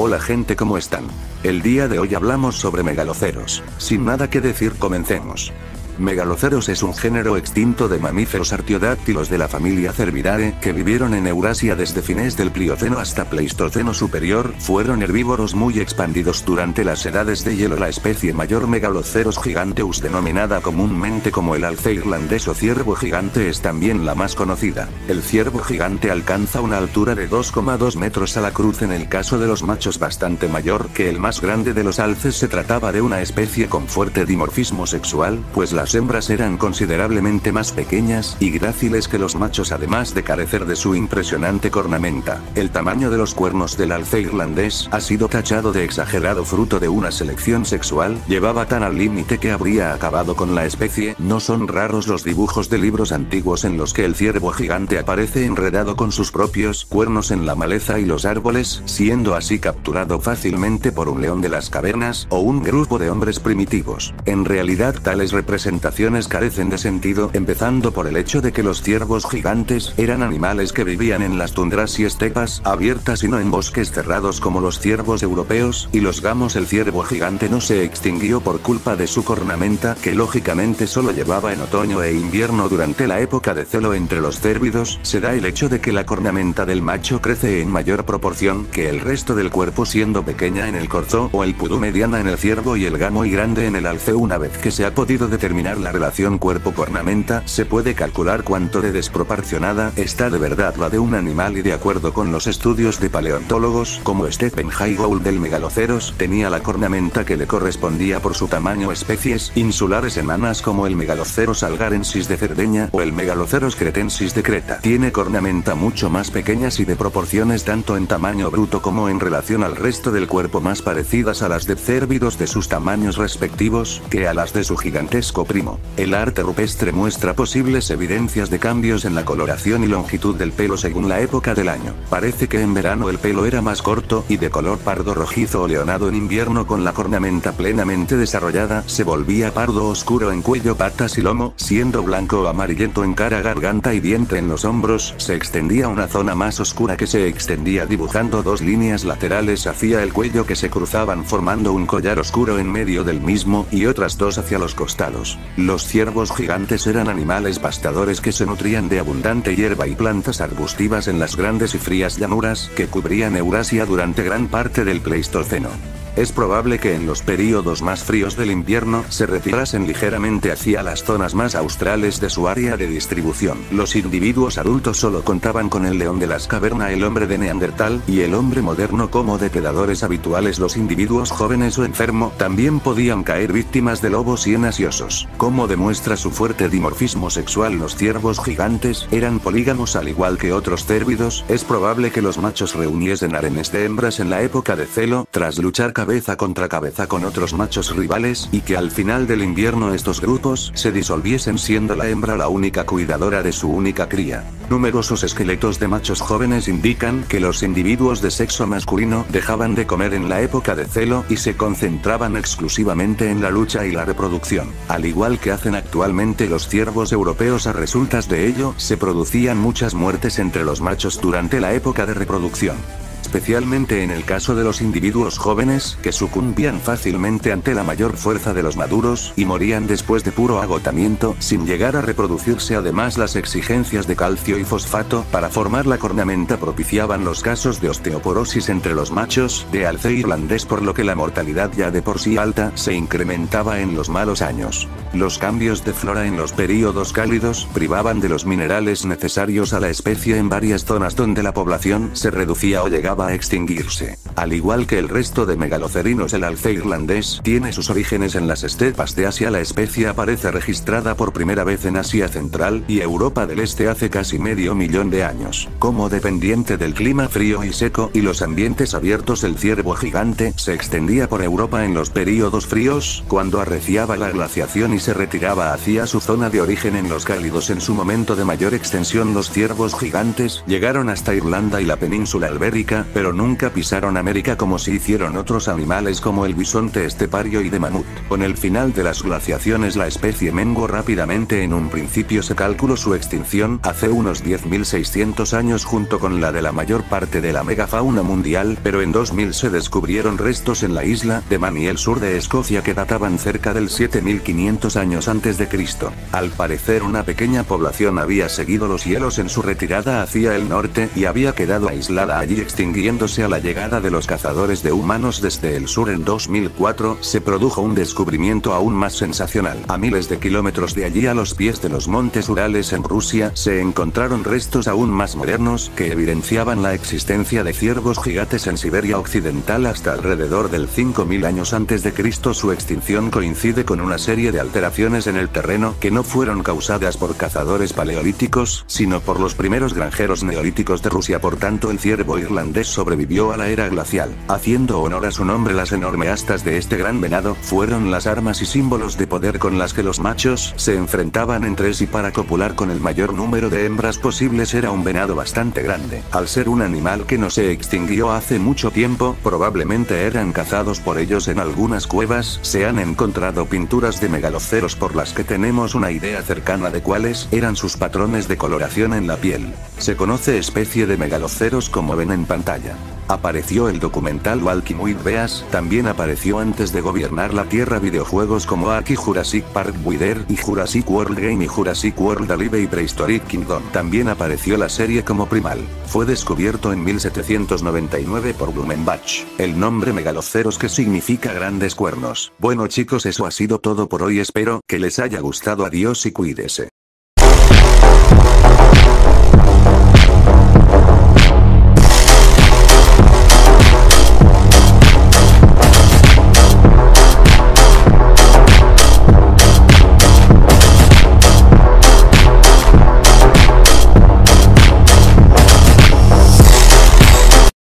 Hola gente, ¿cómo están? El día de hoy hablamos sobre megaloceros. Sin nada que decir, comencemos. Megaloceros es un género extinto de mamíferos artiodáctilos de la familia Cervidae, que vivieron en Eurasia desde fines del Plioceno hasta Pleistoceno superior. Fueron herbívoros muy expandidos durante las edades de hielo. La especie mayor Megaloceros giganteus, denominada comúnmente como el alce irlandés o ciervo gigante, es también la más conocida. El ciervo gigante alcanza una altura de 2,2 metros a la cruz. En el caso de los machos, bastante mayor que el más grande de los alces. Se trataba de una especie con fuerte dimorfismo sexual, pues las hembras eran considerablemente más pequeñas y gráciles que los machos, además de carecer de su impresionante cornamenta. El tamaño de los cuernos del alce irlandés ha sido tachado de exagerado, fruto de una selección sexual. Llevaba tan al límite que habría acabado con la especie. No son raros los dibujos de libros antiguos en los que el ciervo gigante aparece enredado con sus propios cuernos en la maleza y los árboles, siendo así capturado fácilmente por un león de las cavernas o un grupo de hombres primitivos. En realidad, tales representaciones carecen de sentido, empezando por el hecho de que los ciervos gigantes eran animales que vivían en las tundras y estepas abiertas y no en bosques cerrados como los ciervos europeos y los gamos. El ciervo gigante no se extinguió por culpa de su cornamenta, que lógicamente solo llevaba en otoño e invierno. Durante la época de celo entre los cérvidos, se da el hecho de que la cornamenta del macho crece en mayor proporción que el resto del cuerpo, siendo pequeña en el corzo o el pudú, mediana en el ciervo y el gamo y grande en el alce. Una vez que se ha podido determinar la relación cuerpo-cornamenta, se puede calcular cuánto de desproporcionada está de verdad la de un animal, y de acuerdo con los estudios de paleontólogos como Stephen Jay Gould, del Megaloceros tenía la cornamenta que le correspondía por su tamaño. Especies insulares enanas como el Megaloceros algarensis de Cerdeña o el Megaloceros cretensis de Creta tiene cornamenta mucho más pequeñas y de proporciones tanto en tamaño bruto como en relación al resto del cuerpo más parecidas a las de cérvidos de sus tamaños respectivos que a las de su gigantesco primo. El arte rupestre muestra posibles evidencias de cambios en la coloración y longitud del pelo según la época del año. Parece que en verano el pelo era más corto y de color pardo rojizo o leonado. En invierno, con la cornamenta plenamente desarrollada, se volvía pardo oscuro en cuello, patas y lomo, siendo blanco o amarillento en cara, garganta y vientre. En los hombros se extendía una zona más oscura que se extendía dibujando dos líneas laterales hacia el cuello que se cruzaban formando un collar oscuro en medio del mismo, y otras dos hacia los costados. Los ciervos gigantes eran animales pastadores que se nutrían de abundante hierba y plantas arbustivas en las grandes y frías llanuras que cubrían Eurasia durante gran parte del Pleistoceno. Es probable que en los períodos más fríos del invierno se retirasen ligeramente hacia las zonas más australes de su área de distribución. Los individuos adultos solo contaban con el león de las cavernas, el hombre de Neandertal y el hombre moderno como depredadores habituales. Los individuos jóvenes o enfermos también podían caer víctimas de lobos, hienas y osos. Como demuestra su fuerte dimorfismo sexual, los ciervos gigantes eran polígamos al igual que otros cérvidos. Es probable que los machos reuniesen harenes de hembras en la época de celo, tras luchar cabeza contra cabeza con otros machos rivales, y que al final del invierno estos grupos se disolviesen, siendo la hembra la única cuidadora de su única cría. Numerosos esqueletos de machos jóvenes indican que los individuos de sexo masculino dejaban de comer en la época de celo y se concentraban exclusivamente en la lucha y la reproducción. Al igual que hacen actualmente los ciervos europeos, a resultas de ello se producían muchas muertes entre los machos durante la época de reproducción. Especialmente en el caso de los individuos jóvenes, que sucumbían fácilmente ante la mayor fuerza de los maduros y morían después de puro agotamiento, sin llegar a reproducirse. Además, las exigencias de calcio y fosfato para formar la cornamenta propiciaban los casos de osteoporosis entre los machos de alce irlandés, por lo que la mortalidad, ya de por sí alta, se incrementaba en los malos años. Los cambios de flora en los períodos cálidos privaban de los minerales necesarios a la especie en varias zonas donde la población se reducía o llegaba a extinguirse. Al igual que el resto de megalocerinos, el alce irlandés tiene sus orígenes en las estepas de Asia. La especie aparece registrada por primera vez en Asia Central y Europa del Este hace casi medio millón de años. Como dependiente del clima frío y seco y los ambientes abiertos, el ciervo gigante se extendía por Europa en los períodos fríos, cuando arreciaba la glaciación, y se retiraba hacia su zona de origen en los cálidos. En su momento de mayor extensión, los ciervos gigantes llegaron hasta Irlanda y la península ibérica, pero nunca pisaron América como si hicieron otros animales como el bisonte estepario y de mamut. Con el final de las glaciaciones la especie menguó rápidamente. En un principio se calculó su extinción hace unos 10.600 años junto con la de la mayor parte de la megafauna mundial, pero en 2000 se descubrieron restos en la isla de Man y el sur de Escocia que databan cerca del 7500 años antes de Cristo. Al parecer una pequeña población había seguido los hielos en su retirada hacia el norte y había quedado aislada allí extinguiéndose a la llegada de los cazadores de humanos desde el sur. En 2004 se produjo un descubrimiento aún más sensacional. A miles de kilómetros de allí, a los pies de los montes Urales en Rusia, se encontraron restos aún más modernos que evidenciaban la existencia de ciervos gigantes en Siberia occidental hasta alrededor del 5000 años antes de Cristo. Su extinción coincide con una serie de alteraciones en el terreno que no fueron causadas por cazadores paleolíticos, sino por los primeros granjeros neolíticos de Rusia. Por tanto, el ciervo irlandés sobrevivió a la era glacial. Haciendo honor a su nombre, las enormes astas de este gran venado fueron las armas y símbolos de poder con las que los machos se enfrentaban entre sí para copular con el mayor número de hembras posibles. Era un venado bastante grande. Al ser un animal que no se extinguió hace mucho tiempo, probablemente eran cazados por ellos. En algunas cuevas se han encontrado pinturas de megaloceros por las que tenemos una idea cercana de cuáles eran sus patrones de coloración en la piel. Se conoce especie de megaloceros como ven en pantalla. Apareció el documental Walking with Bears, también apareció antes de gobernar la Tierra videojuegos como Aki Jurassic Park Wither y Jurassic World Game y Jurassic World Alive y Prehistoric Kingdom. También apareció la serie como Primal. Fue descubierto en 1799 por Blumenbach. El nombre megaloceros que significa grandes cuernos. Bueno chicos, eso ha sido todo por hoy, espero que les haya gustado. Adiós y cuídese.